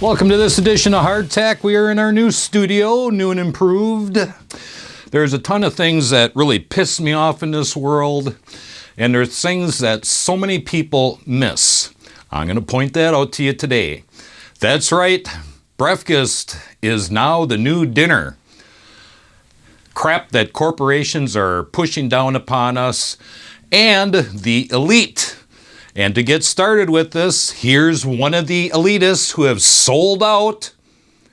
Welcome to this edition of Hardtack. We are in our new studio, new and improved. There's a ton of things that really piss me off in this world, and there's things that so many people miss. I'm going to point that out to you today. That's right, breakfast is now the new dinner. Crap that corporations are pushing down upon us and the elite. And to get started with this, here's one of the elitists who have sold out,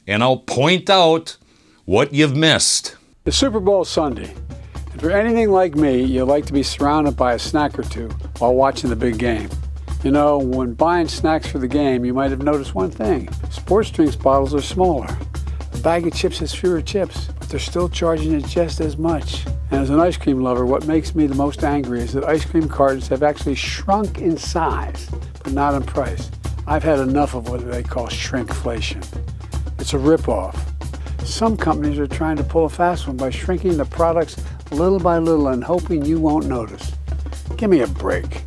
and I'll point out what you've missed. The Super Bowl Sunday. If you're anything like me, you like to be surrounded by a snack or two while watching the big game. You know, when buying snacks for the game, you might have noticed one thing. Sports drinks bottles are smaller. A bag of chips has fewer chips, but they're still charging it just as much. And as an ice cream lover, what makes me the most angry is that ice cream cartons have actually shrunk in size, but not in price. I've had enough of what they call shrinkflation. It's a ripoff. Some companies are trying to pull a fast one by shrinking the products little by little and hoping you won't notice. Give me a break.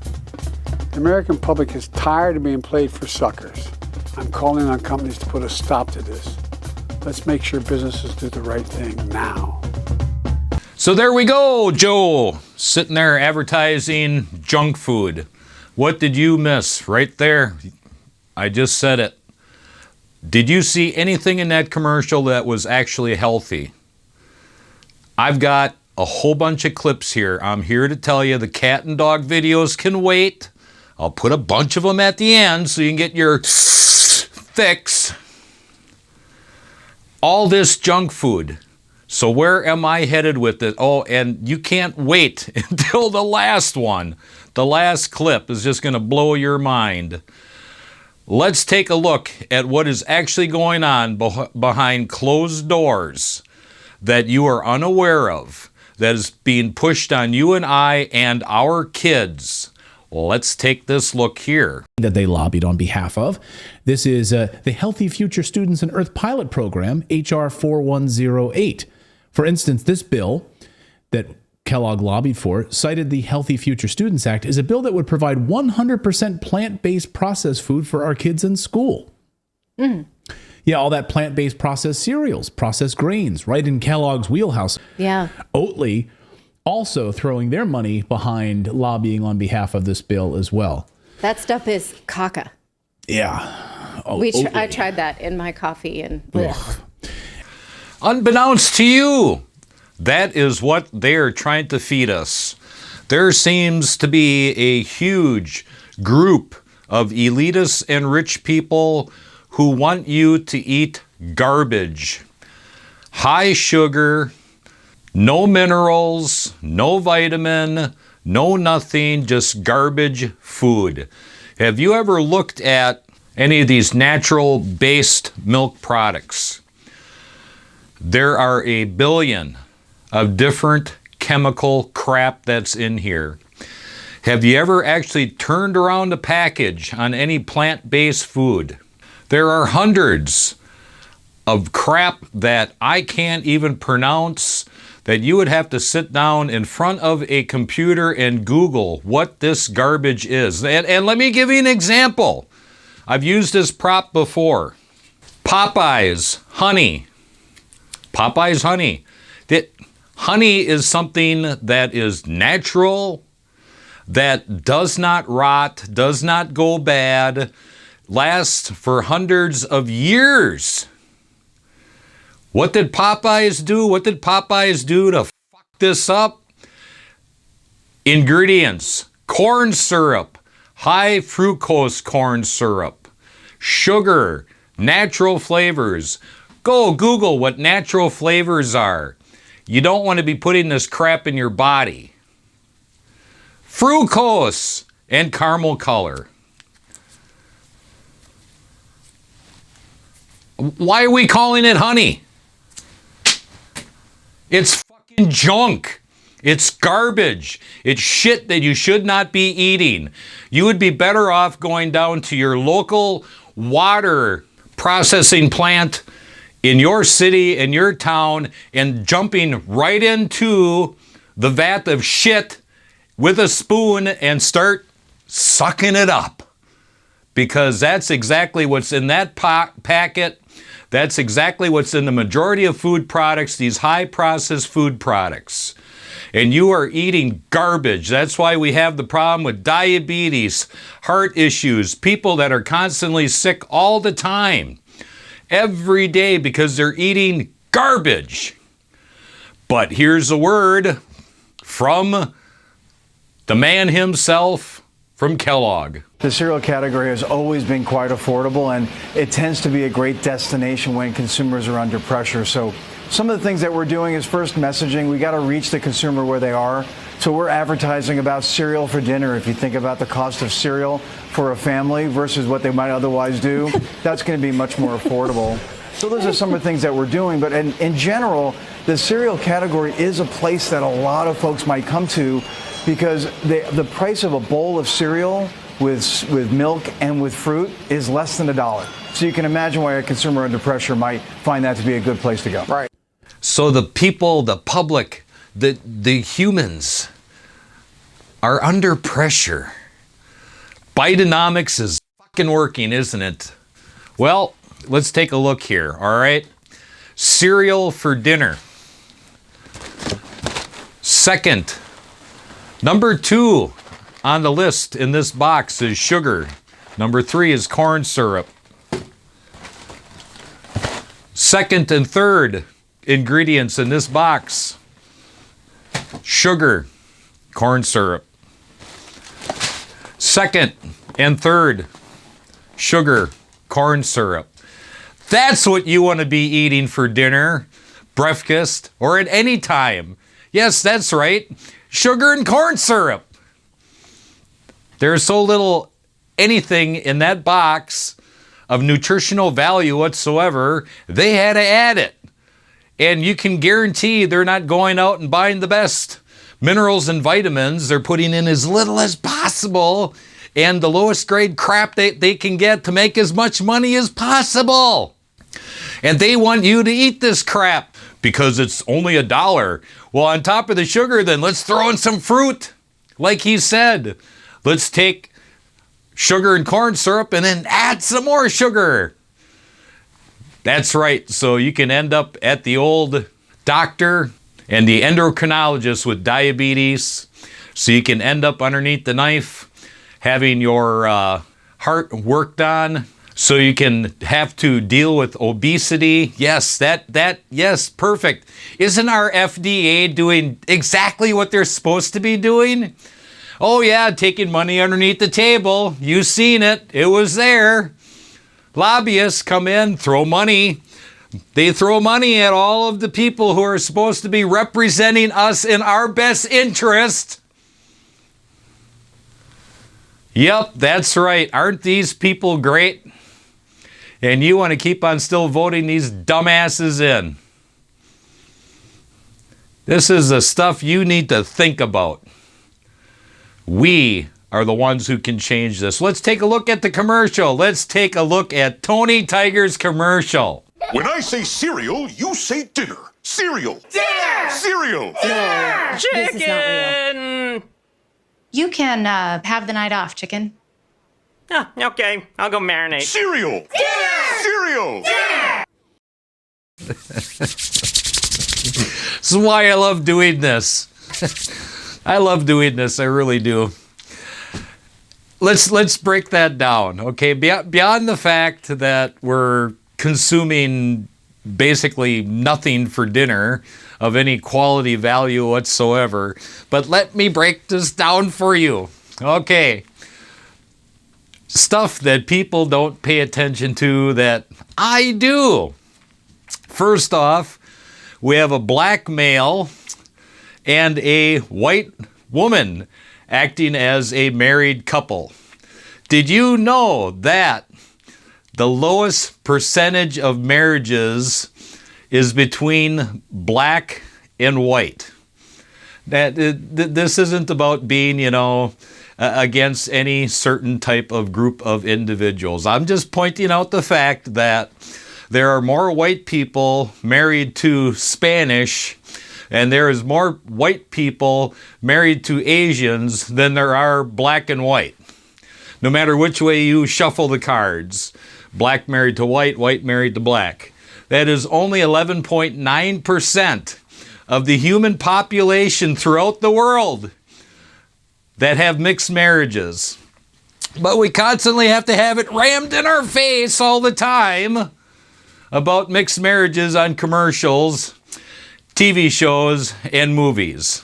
The American public is tired of being played for suckers. I'm calling on companies to put a stop to this. Let's make sure businesses do the right thing now. So there we go, Joe, sitting there advertising junk food. What did you miss right there? I just said it. Did you see anything in that commercial that was actually healthy? I've got a whole bunch of clips here. I'm here to tell you the cat and dog videos can wait. I'll put a bunch of them at the end so you can get your fix. All this junk food. So where am I headed with it? Oh, and you can't wait until the last one. The last clip is just going to blow your mind. Let's take a look at what is actually going on behind closed doors that you are unaware of, that is being pushed on you and I and our kids. Let's take this look here. That they lobbied on behalf of. This is the Healthy Future Students and Earth Pilot Program, HR 4108. For instance, this bill that Kellogg lobbied for, cited the Healthy Future Students Act, is a bill that would provide 100% plant-based processed food for our kids in school. Yeah, all that plant-based processed cereals, processed grains, right in Kellogg's wheelhouse. Yeah. Oatly also throwing their money behind lobbying on behalf of this bill as well. That stuff is caca. Yeah. I tried that in my coffee and Unbeknownst to you, that is what they're trying to feed us. There seems to be a huge group of elitists and rich people who want you to eat garbage. High sugar, no minerals, no vitamin, no nothing, just garbage food. Have you ever looked at any of these natural-based milk products? There are a billion of different chemical crap that's in here. Have you ever actually turned around a package on any plant-based food? There are hundreds of crap that I can't even pronounce, that you would have to sit down in front of a computer and Google what this garbage is. And let me give you an example. I've used this prop before. Popeyes honey. Popeyes honey. Honey is something that is natural, that does not rot, does not go bad, lasts for hundreds of years. What did Popeyes do? What did Popeyes do to fuck this up? Ingredients: corn syrup, high fructose corn syrup, sugar, natural flavors. Go Google what natural flavors are. You don't want to be putting this crap in your body. Fructose and caramel color. Why are we calling it honey? It's fucking junk. It's garbage. It's shit that you should not be eating. You would be better off going down to your local water processing plant in your city, in your town, and jumping right into the vat of shit with a spoon and start sucking it up. because that's exactly what's in that packet. That's exactly what's in the majority of food products, these high processed food products. And you are eating garbage. That's why we have the problem with diabetes, heart issues, people that are constantly sick all the time, every day, because they're eating garbage. But here's a word from the man himself, from Kellogg. The cereal category has always been quite affordable, and it tends to be a great destination when consumers are under pressure. So some of the things that we're doing is first messaging. We got to reach the consumer where they are. So we're advertising about cereal for dinner. If you think about the cost of cereal for a family versus what they might otherwise do, that's going to be much more affordable. So those are some of the things that we're doing. But in general, the cereal category is a place that a lot of folks might come to because the price of a bowl of cereal with milk and with fruit is less than $1. So you can imagine why a consumer under pressure might find that to be a good place to go. Right. So the people, the public, the humans are under pressure. Bidenomics is fucking working, isn't it? Well, let's take a look here, all right? Cereal for dinner. Second, number 2 on the list in this box is sugar. Number 3 is corn syrup. Second and third ingredients in this box: sugar, corn syrup. Second and third, sugar, corn syrup. That's what you want to be eating for dinner, breakfast, or at any time. Yes, that's right. Sugar and corn syrup. There's so little anything in that box of nutritional value whatsoever, they had to add it. And you can guarantee they're not going out and buying the best minerals and vitamins. They're putting in as little as possible and the lowest grade crap they can get to make as much money as possible. And they want you to eat this crap because it's only $1. Well, on top of the sugar, then let's throw in some fruit. Like he said, let's take sugar and corn syrup and then add some more sugar. That's right. So you can end up at the old doctor and the endocrinologist with diabetes. So you can end up underneath the knife having your heart worked on. So you can have to deal with obesity. Yes, yes, perfect. Isn't our FDA doing exactly what they're supposed to be doing? Oh yeah, taking money underneath the table. You've seen it. It was there. Lobbyists come in, throw money. They throw money at all of the people who are supposed to be representing us in our best interest. Yep, that's right. Aren't these people great? And you want to keep on still voting these dumbasses in. This is the stuff you need to think about. We are the ones who can change this. Let's take a look at the commercial. Let's take a look at Tony Tiger's commercial. When I say cereal, you say dinner. Cereal. Dinner! Cereal. Dinner! This is not real. You can have the night off, chicken. Oh, okay. I'll go marinate. Cereal. Dinner! Cereal. Dinner! This is why I love doing this. I love doing this. I really do. Let's break that down, okay? Beyond the fact that we're consuming basically nothing for dinner of any quality value whatsoever, but let me break this down for you. Okay. Stuff that people don't pay attention to that I do. First off, we have a black male and a white woman acting as a married couple. Did you know that the lowest percentage of marriages is between black and white? That this isn't about being, against any certain type of group of individuals. I'm just pointing out the fact that there are more white people married to Spanish, and there is more white people married to Asians than there are black and white. no matter which way you shuffle the cards. Black married to white, white married to black. That is only 11.9% of the human population throughout the world that have mixed marriages. But we constantly have to have it rammed in our face all the time about mixed marriages on commercials, TV shows, and movies.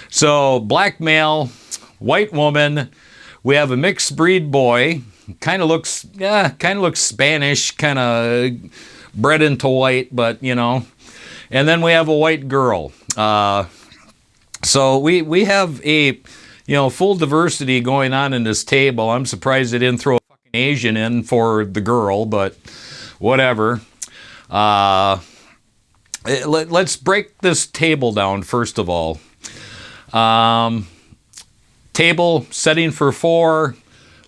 So, black male, white woman, we have a mixed breed boy, kind of looks Spanish, kind of bred into white, but you know. And then we have a white girl. So we have a full diversity going on in this table. I'm surprised they didn't throw a fucking Asian in for the girl, but whatever. Let's break this table down first of all. Table setting for 4.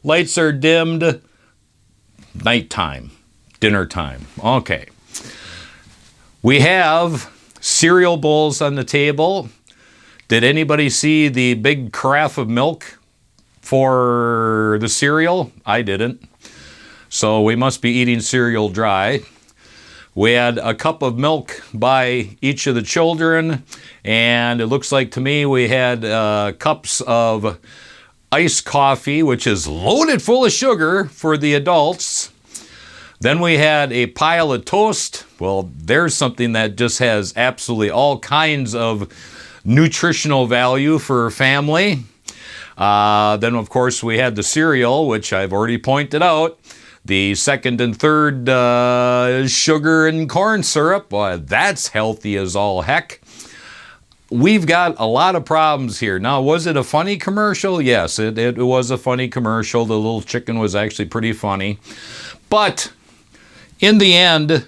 Lights are dimmed. Nighttime. Dinner time. Okay. We have cereal bowls on the table. Did anybody see the big carafe of milk for the cereal? I didn't. So we must be eating cereal dry. We had a cup of milk by each of the children, and it looks like to me we had cups of iced coffee, which is loaded full of sugar for the adults. Then we had a pile of toast. Well, there's something that just has absolutely all kinds of nutritional value for a family. Then, of course, we had the cereal, which I've already pointed out. The second and third sugar and corn syrup, well, that's healthy as all heck. We've got a lot of problems here. Now, was it a funny commercial? Yes, it was a funny commercial. The little chicken was actually pretty funny. But in the end,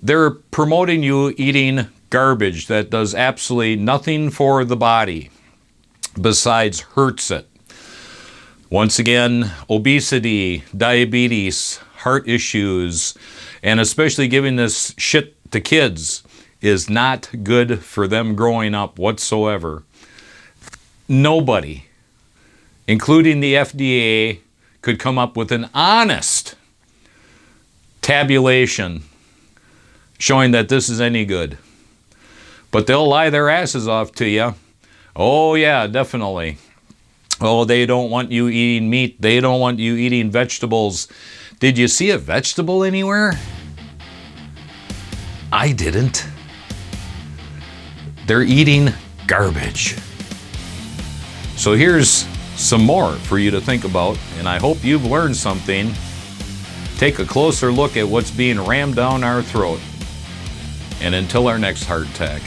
they're promoting you eating garbage that does absolutely nothing for the body besides hurts it. Once again, obesity, diabetes, heart issues, and especially giving this shit to kids is not good for them growing up whatsoever. Nobody, including the FDA, could come up with an honest tabulation showing that this is any good. But they'll lie their asses off to you. Oh yeah, definitely. Oh, they don't want you eating meat. They don't want you eating vegetables. Did you see a vegetable anywhere? I didn't. They're eating garbage. So here's some more for you to think about, and I hope you've learned something. Take a closer look at what's being rammed down our throat. And until our next heart attack.